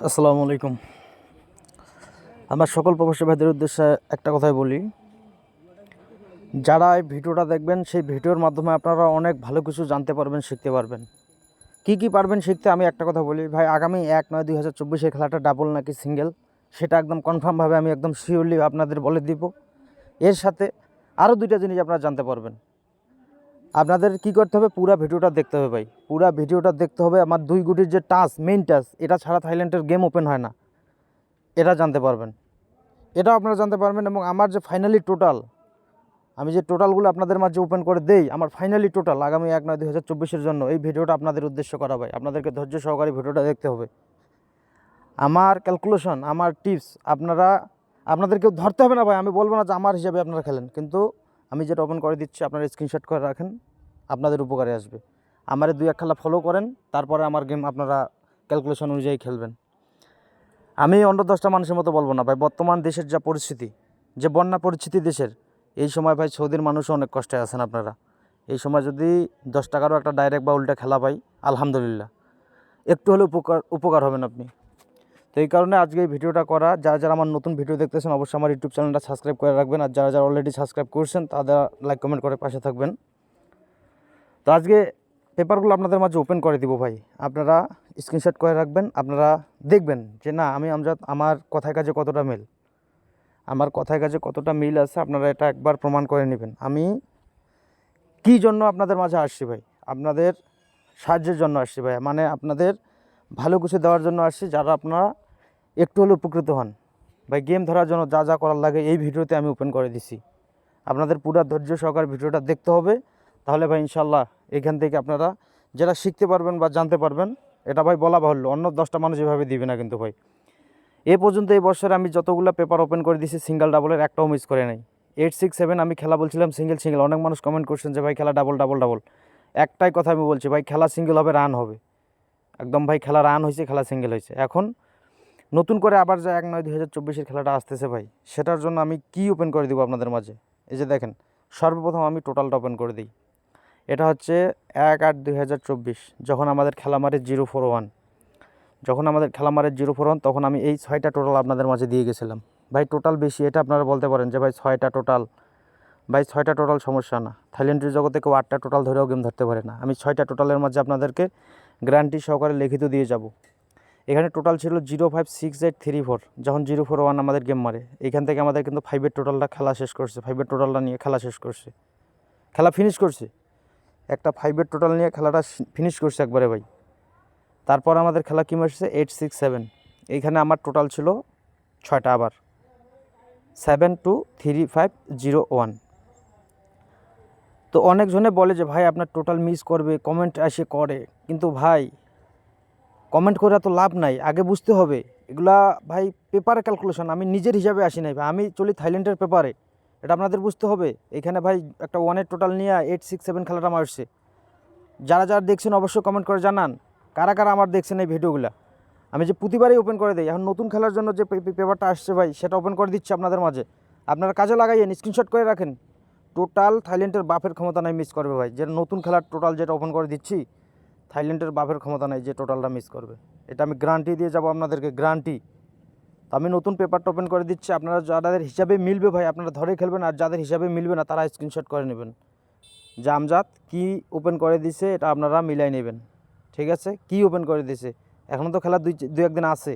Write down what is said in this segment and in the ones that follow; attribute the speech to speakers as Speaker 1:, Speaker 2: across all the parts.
Speaker 1: আসসালামু আলাইকুম। আমার সকল প্রবাসী ভাইদের উদ্দেশ্যে একটা কথাই বলি, যারা এই ভিডিওটা দেখবেন সেই ভিডিওর মাধ্যমে আপনারা অনেক ভালো কিছু জানতে পারবেন, শিখতে পারবেন। কি পারবেন শিখতে আমি একটা কথা বলি ভাই, আগামী 1/9/2024 খেলাটা ডাবল নাকি সিঙ্গেল সেটা একদম কনফার্মভাবে আমি একদম শিওরলি আপনাদের বলে দিব। এর সাথে আরও দুইটা জিনিস আপনারা জানতে পারবেন। আপনাদের কি করতে হবে, পুরো ভিডিওটা দেখতে হবে ভাই, পুরো ভিডিওটা দেখতে হবে। আমার 2 গুটির যে টাচ, মেইন টাচ, এটা ছাড়া থাইল্যান্ডের গেম ওপেন হয় না, এটা জানতে পারবেন। এটাও আপনারা জানতে পারবেন। এবং আমার যে ফাইনালি টোটাল, আমি যে টোটালগুলো আপনাদের মাঝে ওপেন করে দেই, আমার ফাইনালি টোটাল আগামী 1/9/2024 জন্য এই ভিডিওটা আপনাদের উদ্দেশ্য করা ভাই। আপনাদেরকে ধৈর্য সহকারে ভিডিওটা দেখতে হবে। আমার ক্যালকুলেশন, আমার টিপস আপনাদেরকে ধরতে হবে না ভাই। আমি বলবো না যে আমার হিসাবে আপনারা খেলেন, কিন্তু আমি যেটা ওপেন করে দিচ্ছি আপনারা স্ক্রিনশট করে রাখেন, আপনাদের উপকারে আসবে। আমার 2-1 খেলা ফলো করেন, তারপরে আমার গেম আপনারা ক্যালকুলেশন অনুযায়ী খেলবেন। আমি অন্য 10টা মানুষের মতো বলবো না ভাই। বর্তমান দেশের যা পরিস্থিতি, যে বন্যা পরিস্থিতি দেশের, এই সময় ভাই সৌদির মানুষও অনেক কষ্টে আছেন আপনারা। এই সময় যদি 10 টাকারও একটা ডাইরেক্ট বা উল্টা খেলা পাই, আলহামদুলিল্লাহ একটু হলেও উপকার হবেন আপনি। তো এই কারণে আজকে এই ভিডিওটা করা। যারা আমার নতুন ভিডিও দেখতেছেন অবশ্যই আমার ইউটিউব চ্যানেলটা সাবস্ক্রাইব করে রাখবেন, আর যারা অলরেডি সাবস্ক্রাইব করছেন তারা লাইক কমেন্ট করে পাশে থাকবেন। তো আজকে পেপারগুলো আপনাদের মাঝে ওপেন করে দিব ভাই, আপনারা স্ক্রিনশট করে রাখবেন। আপনারা দেখবেন যে না, আমি আমজাদ আমার কথায় কাজে কতটা মিল, আমার কথায় কাজে কতটা মিল আছে, আপনারা এটা একবার প্রমাণ করে নেবেন। আমি কী জন্য আপনাদের মাঝে আসছি ভাই, আপনাদের সাহায্যের জন্য আসছি ভাই, মানে আপনাদের ভালো কিছু দেওয়ার জন্য আসছি, যারা আপনারা একটু হলেও উপকৃত হন ভাই। গেম ধরার জন্য যা যা করার লাগে এই ভিডিওতে আমি ওপেন করে দিছি। আপনাদের পুরো ধৈর্য সহকারে ভিডিওটা দেখতে হবে, তাহলে ভাই ইনশাল্লাহ এখান থেকে আপনারা যেটা শিখতে পারবেন বা জানতে পারবেন। এটা ভাই বলা বাহুল্য, অন্য 10টা মানুষ এভাবে দিবে না কিন্তু ভাই। এ পর্যন্ত এই বছরে আমি যতগুলো পেপার ওপেন করে দিয়েছি সিঙ্গেল ডাবলের একটাও মিস করে নাই। 8-6-7 আমি খেলা বলছিলাম সিঙ্গেল সিঙ্গেল, অনেক মানুষ কমেন্ট করছেন যে ভাই খেলা ডাবল ডাবল ডাবল। একটাই কথা আমি বলছি ভাই, খেলা সিঙ্গেল হবে, রান হবে একদম ভাই। খেলা রান হয়েছে, খেলা সিঙ্গেল হয়েছে। এখন নতুন করে আবার যে 1/9/2024 খেলাটা আসতেছে ভাই, সেটার জন্য আমি কি ওপেন করে দিব আপনাদের মাঝে। এই যে দেখেন, সর্বপ্রথম আমি টোটালটা ওপেন করে দিই। এটা হচ্ছে 1/8/2024, যখন আমাদের খেলা মারে 041, যখন আমাদের খেলা মারে 041, তখন আমি এই 6টা টোটাল আপনাদের মাঝে দিয়ে গেছিলাম ভাই। টোটাল বেশি, এটা আপনারা বলতে পারেন যে ভাই 6টা টোটাল, ভাই 6টা টোটাল সমস্যা না। থাইল্যান্ডের জগতে কেউ 8টা টোটাল ধরেও গেম ধরতে পারে না। আমি 6টা টোটালের মাঝে আপনাদেরকে গ্যারান্টি সহকারে লিখিত দিয়ে যাব। এখানে টোটাল ছিল 056834, যখন 041 আমাদের গেম মারে। এখান থেকে আমাদের কিন্তু 5-এর টোটালটা খেলা শেষ করছে, 5-এর টোটালটা নিয়ে খেলা শেষ করছে, খেলা ফিনিশ করছে। একটা 5-এর টোটাল নিয়ে খেলাটা ফিনিশ করছে একবারে ভাই। তারপর আমাদের খেলা কী মারছে 8-6-7, এইখানে আমার টোটাল ছিল 6টা, আবার 7-2-3-5-0-1। তো অনেকজনে বলে যে ভাই আপনার টোটাল মিস করবে, কমেন্ট এসে করে, কিন্তু ভাই কমেন্ট করে তো লাভ নাই। আগে বুঝতে হবে এগুলা ভাই পেপারে ক্যালকুলেশন, আমি নিজের হিসাবে আসি নাই ভাই, আমি চলি থাইল্যান্ডের পেপারে। এটা আপনাদের বুঝতে হবে। এখানে ভাই একটা 1-এর টোটাল নিয়ে 8-6-7 খেলাটা মারছে। যারা দেখছেন অবশ্যই কমেন্ট করে জানান কারা কারা আমার দেখছেন এই ভিডিওগুলো। আমি যে প্রতিবারই ওপেন করে দিই, এখন নতুন খেলার জন্য যে পেপারটা আসছে ভাই, সেটা ওপেন করে দিচ্ছি আপনাদের মাঝে। আপনারা কাজে লাগাইয়েন, স্ক্রিনশট করে রাখেন। টোটাল থাইল্যান্ডের বাপের ক্ষমতা নাই মিস করবে ভাই। যে নতুন খেলার টোটাল যেটা ওপেন করে দিচ্ছি, থাইল্যান্ডের বাপের ক্ষমতা নাই যে টোটালটা মিস করবে। এটা আমি গ্যারান্টি দিয়ে যাব আপনাদেরকে, গ্যারান্টি। তো আমি নতুন পেপারটা ওপেন করে দিচ্ছি, আপনারা যাদের হিসাবে মিলবে ভাই আপনারা ধরে খেলবেন, আর যাদের হিসাবে মিলবে না তারা স্ক্রিনশট করে নেবেন যে আমজাদ কী ওপেন করে দিছে, এটা আপনারা মিলাই নেবেন। ঠিক আছে, কি ওপেন করে দিছে। এখনও তো খেলা দুই একদিন আছে,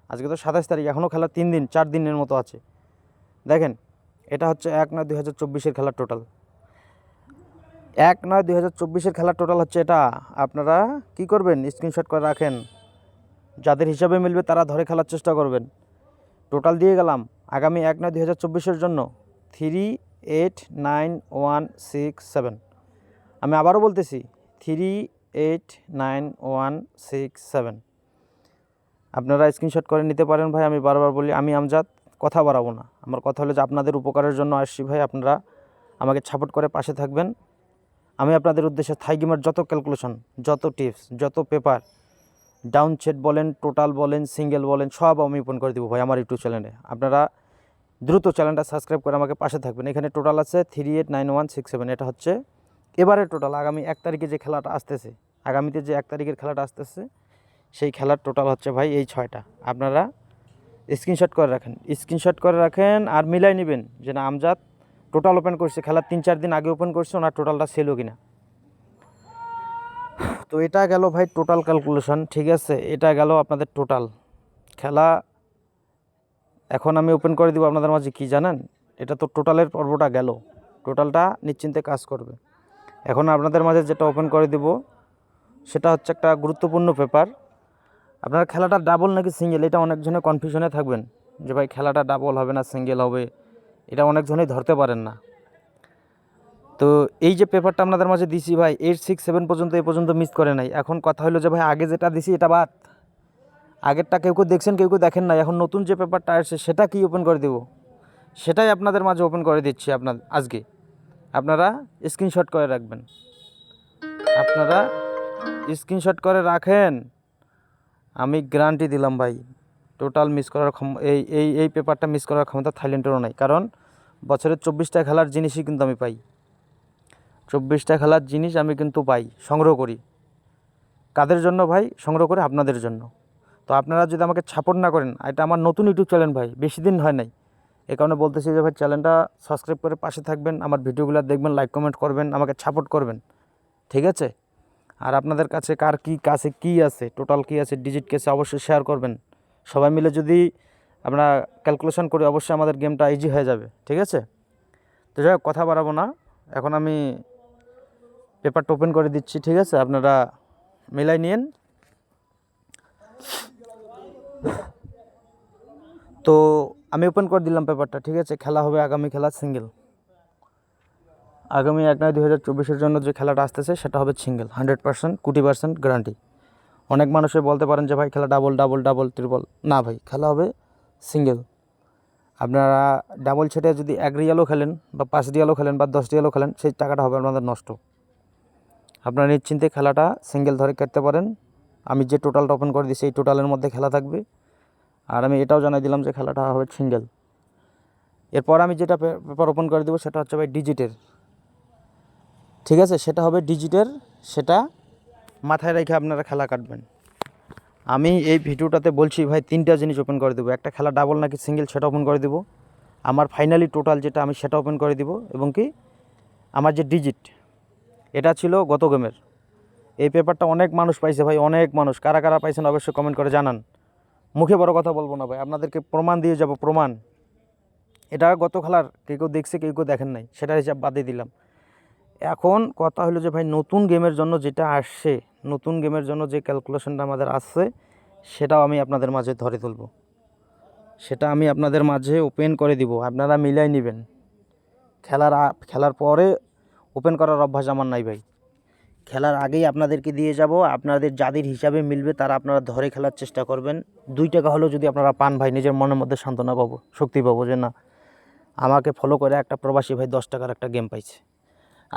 Speaker 1: আজকে তো 27 তারিখ, এখনও খেলা 4 দিনের মতো আছে। দেখেন, এটা হচ্ছে 1/9/2024 খেলার টোটাল। 1/9/2024 খেলার টোটাল হচ্ছে এটা। আপনারা কি করবেন, স্ক্রিনশট করে রাখেন। যাদের হিসাবে মিলবে তারা ধরে খেলার চেষ্টা করবেন। টোটাল দিয়ে গেলাম আগামী 1/9/2024 জন্য 389-167। আমি আবারও বলতেছি 389-167। আপনারা স্ক্রিনশট করে নিতে পারেন ভাই। আমি বারবার বলি, আমি আমজাদ কথা বাড়াবো না। আমার কথা হলো যে আপনাদের উপকারের জন্য আসছি ভাই, আপনারা আমাকে সাপোর্ট করে পাশে থাকবেন। আমি আপনাদের উদ্দেশ্যে থাই গেমের যত ক্যালকুলেশন, যত টিপস, যত পেপার, ডাউন সেট বলেন, টোটাল বলেন, সিঙ্গেল বলেন, সব আমি ওপেন করে দেবো ভাই আমার ইউটিউব চ্যানেলে। আপনারা দ্রুত চ্যানেলটা সাবস্ক্রাইব করে আমাকে পাশে থাকবেন। এখানে টোটাল আছে 389-167, এটা হচ্ছে এবারের টোটাল। আগামী 1 তারিখে যে খেলাটা আসতেছে, আগামীতে যে 1 তারিখের খেলাটা আসতেছে, সেই খেলার টোটাল হচ্ছে ভাই এই 6টা। আপনারা স্ক্রিনশট করে রাখেন আর মিলাই নেবেন যে না আমজাদ টোটাল ওপেন করছে, খেলার 3-4 দিন আগে ওপেন করছে, ওনার টোটালটা সেলও কিনা। তো এটা গেল ভাই টোটাল ক্যালকুলেশন, ঠিক আছে। এটা গেল আপনাদের টোটাল খেলা। এখন আমি ওপেন করে দিব আপনাদের মাঝে, কি জানেন, এটা তো টোটালের পর্বটা গেল, টোটালটা নিশ্চিন্তে কাজ করবে। এখন আপনাদের মাঝে যেটা ওপেন করে দিব সেটা হচ্ছে একটা গুরুত্বপূর্ণ পেপার। আপনার খেলাটা ডাবল নাকি সিঙ্গেল, এটা অনেকজনে কনফিউশনে থাকবেন যে ভাই খেলাটা ডাবল হবে না সিঙ্গেল হবে, এটা অনেকজনেই ধরতে পারেন না। তো এই যে পেপারটা আপনাদের মাঝে দিছি ভাই 8, 6, 7 পর্যন্ত এ পর্যন্ত মিস করে নাই। এখন কথা হলো যে ভাই আগে যেটা দিছি এটা বাদ, আগেরটা কেউ দেখছেন কেউ দেখেন নাই, এখন নতুন যে পেপারটা আসছে সেটা কি ওপেন করে দেব, সেটাই আপনাদের মাঝে ওপেন করে দিচ্ছি আজকে। আপনারা স্ক্রিনশট করে রাখবেন, আপনারা স্ক্রিনশট করে রাখেন। আমি গ্যারান্টি দিলাম ভাই টোটাল মিস করার এই এই এই পেপারটা মিস করার ক্ষমতা থাইল্যান্ডেরও নাই। কারণ বছরের 24টা খেলার জিনিসই কিন্তু আমি পাই, 24টা খেলার জিনিস আমি কিন্তু পাই, সংগ্রহ করি। কাদের জন্য ভাই সংগ্রহ করে? আপনাদের জন্য। তো আপনারা যদি আমাকে সাপোর্ট না করেন, এটা আমার নতুন ইউটিউব চ্যানেল ভাই, বেশি দিন হয় নাই, এই কারণে বলতেছি যে ভাই চ্যানেলটা সাবস্ক্রাইব করে পাশে থাকবেন, আমার ভিডিওগুলো দেখবেন, লাইক কমেন্ট করবেন, আমাকে সাপোর্ট করবেন, ঠিক আছে। আর আপনাদের কাছে কার কাছে কী আছে, টোটাল কী আছে, ডিজিট কী আছে, অবশ্যই শেয়ার করবেন। সবাই মিলে যদি আমরা ক্যালকুলেশন করি অবশ্যই আমাদের গেমটা ইজি হয়ে যাবে, ঠিক আছে। তো যাই হোক কথা বাড়াবো না, এখন আমি পেপারটা ওপেন করে দিচ্ছি, ঠিক আছে। আপনারা মিলাই নিন। তো আমি ওপেন করে দিলাম পেপারটা, ঠিক আছে। খেলা হবে আগামী খেলা সিঙ্গেল, আগামী 1/9/2024 জন্য যে খেলাটা আসতেছে সেটা হবে সিঙ্গেল, 100% 20% গ্যারান্টি। অনেক মানুষই বলতে পারেন যে ভাই খেলা ডাবল ডাবল ডাবল ট্রিপল, না ভাই খেলা হবে সিঙ্গেল। আপনারা ডাবল ছেটে যদি 1 রিয়ালও খেলেন বা 5 রিয়ালও খেলেন বা 10 রিয়ালও খেলেন, সেই টাকাটা হবে আপনাদের নষ্ট। আপনারা নিশ্চিন্তে খেলাটা সিঙ্গেল ধরে খেলতে পারেন। আমি যে টোটালটা ওপেন করে দিচ্ছি এই টোটালের মধ্যে খেলা থাকবে। আর আমি এটাও জানাই দিলাম যে খেলাটা হবে সিঙ্গেল। এরপর আমি যেটা পেপার ওপেন করে দেবো সেটা হচ্ছে ভাই ডিজিটের, ঠিক আছে। সেটা হবে ডিজিটের, সেটা মাথায় রেখে আপনারা খেলা কাটবেন। আমি এই ভিডিওটাতে বলছি ভাই 3টা জিনিস ওপেন করে দেবো, একটা খেলা ডাবল নাকি সিঙ্গেল সেটা ওপেন করে দেবো, আমার ফাইনালি টোটাল যেটা আমি সেটা ওপেন করে দিব, এবং কি আমার যে ডিজিট এটা ছিল গত গেমের। এই পেপারটা অনেক মানুষ পাইছে ভাই, অনেক মানুষ। কারা কারা পাইছেন অবশ্যই কমেন্ট করে জানান। মুখে বড় কথা বলবো না ভাই, আপনাদেরকে প্রমাণ দিয়ে যাব, প্রমাণ। এটা গত খেলার কেউ দেখছে কেউ দেখেন নাই, সেটা হিসাব বাদে দিলাম। এখন কথা হলো যে ভাই নতুন গেমের জন্য যেটা আসছে, নতুন গেমের জন্য যে ক্যালকুলেশনটা আমাদের আসছে সেটাও আমি আপনাদের মাঝে ধরে তুলব, সেটা আমি আপনাদের মাঝে ওপেন করে দিব, আপনারা মিলাই নেবেন। খেলার পরে ওপেন করার অভ্যাস আমার নাই ভাই, খেলার আগেই আপনাদেরকে দিয়ে যাব। আপনাদের যাদের হিসাবে মিলবে তারা আপনারা ধরে খেলার চেষ্টা করবেন। 2 টাকা হলেও যদি আপনারা পান ভাই, নিজের মনের মধ্যে সান্ত্বনা পাবো, শক্তি পাবো যে না আমাকে ফলো করে একটা প্রবাসী ভাই 10 টাকার একটা গেম পাইছে,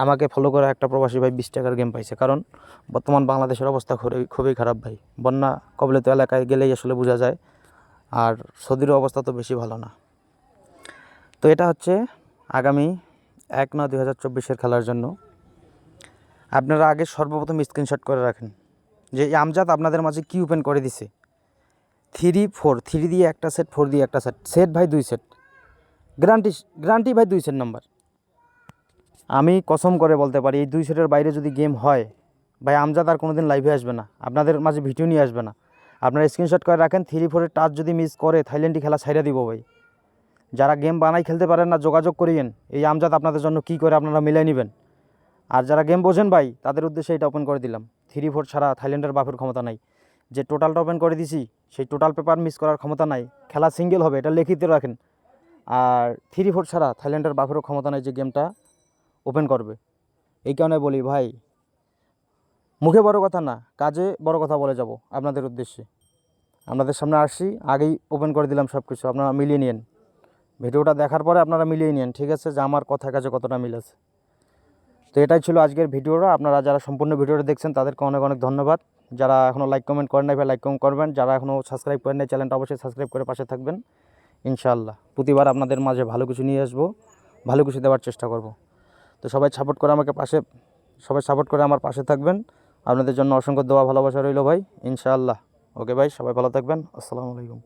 Speaker 1: আমাকে ফলো করে একটা প্রবাসী ভাই 20 টাকার গেম পাইছে। কারণ বর্তমান বাংলাদেশের অবস্থা খুবই খারাপ ভাই, বন্যা কবলিত এলাকায় গেলেই আসলে বোঝা যায়। আর সৌদির অবস্থা তো বেশি ভালো না। তো এটা হচ্ছে আগামী 1/9/2024 খেলার জন্য। আপনারা আগে সর্বপ্রথম স্ক্রিনশট করে রাখেন যে আমজাদ আপনাদের মাঝে কি ওপেন করে দিছে। 3-4, 3 দিয়ে একটা সেট, 4 দিয়ে একটা সেট, সেট ভাই 2 সেট, গ্যারান্টি ভাই 2 সেট নাম্বার। আমি কসম করে বলতে পারি এই 2 সেটের বাইরে যদি গেম হয় ভাই আমজাদ আর কোনোদিন লাইভে আসবে না, আপনাদের মাঝে ভিডিও নিয়ে আসবে না। আপনারা স্ক্রিনশট করে রাখেন, 3-4-এর টাচ যদি মিস করে থাইল্যান্ডই খেলা ছাইড়া দিব ভাই। যারা গেম বানাই খেলতে পারেন না যোগাযোগ করিয়েন, এই আমজাদ আপনাদের জন্য কি করে আপনারা মিলাই নেবেন। আর যারা গেম বোঝেন ভাই তাদের উদ্দেশ্যে এটা ওপেন করে দিলাম। 3-4 ছাড়া থাইল্যান্ডের বাপের ক্ষমতা নাই, যে টোটালটা ওপেন করে দিছি সেই টোটাল পেপার মিস করার ক্ষমতা নাই। খেলা সিঙ্গেল হবে, এটা লিখিত রাখেন। আর 3-4 ছাড়া থাইল্যান্ডের বাপেরও ক্ষমতা নাই যে গেমটা ওপেন করবে। এই কারণে বলি ভাই মুখে বড় কথা না, কাজে বড় কথা বলে যাব আপনাদের উদ্দেশ্যে। আপনাদের সামনে আসছি, আগেই ওপেন করে দিলাম সব কিছু, আপনারা মিলিয়ে নিন। ভিডিওটা দেখার পরে আপনারা মিলিয়ে নিন, ঠিক আছে, যে আমার কথা কাজে কতটা মিল আছে। তো এটাই ছিল আজকের ভিডিওটা। আপনারা যারা সম্পূর্ণ ভিডিওটা দেখছেন তাদেরকে অনেক অনেক ধন্যবাদ। যারা এখনও লাইক কমেন্ট করেন নাই ভাই লাইক কমেন্ট করবেন, যারা এখনও সাবস্ক্রাইব করেন নাই চ্যানেলটা অবশ্যই সাবস্ক্রাইব করে পাশে থাকবেন। ইনশাআল্লাহ প্রতিবার আপনাদের মাঝে ভালো কিছু নিয়ে আসবো, ভালো কিছু দেওয়ার চেষ্টা করব। তো সবাই সাপোর্ট করে আমার পাশে থাকবেন। আপনাদের জন্য অসংখ্য দোয়া ভালোবাসা রইল ভাই, ইনশাআল্লাহ। ওকে ভাই, সবাই ভালো থাকবেন। আসসালামু আলাইকুম।